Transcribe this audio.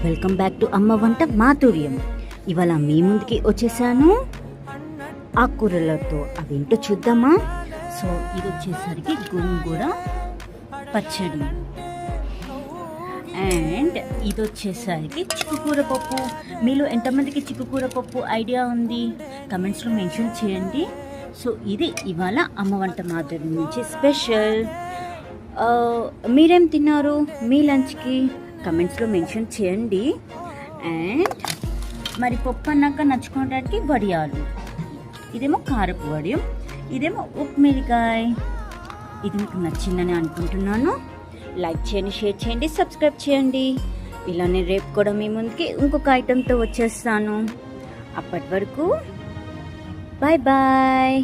Welcome back to అమ్మ వంట మాధుర్యం. ఇవాళ మీ ముందుకి వచ్చేసాను ఆకుకూరలతో. అవేంటో చూద్దామా? సో ఇది వచ్చేసరికి గోంగూర పచ్చడి, అండ్ ఇది వచ్చేసరికి చిక్కుకూర పప్పు. మీలో ఎంతమందికి చిక్కుకూర పప్పు ఐడియా ఉంది? కమెంట్స్లో మెన్షన్ చేయండి. సో ఇది ఇవాళ అమ్మ వంట మాధుర్యం నుంచి స్పెషల్. మీరేం తిన్నారు మీ లంచ్కి? కమెంట్స్లో మెన్షన్ చేయండి. అండ్ మరి పప్పు అన్నాక నచ్చుకోవడానికి వడియాలు. ఇదేమో కారపు వడియం, ఇదేమో ఉప్పు మిరకాయ. ఇది మీకు నచ్చిందని అనుకుంటున్నాను. లైక్ చేయండి, షేర్ చేయండి, సబ్స్క్రైబ్ చేయండి. ఇలానే రేపు కూడా మీ ముందుకి ఇంకొక ఐటెంతో వచ్చేస్తాను. అప్పటి వరకు బాయ్ బాయ్.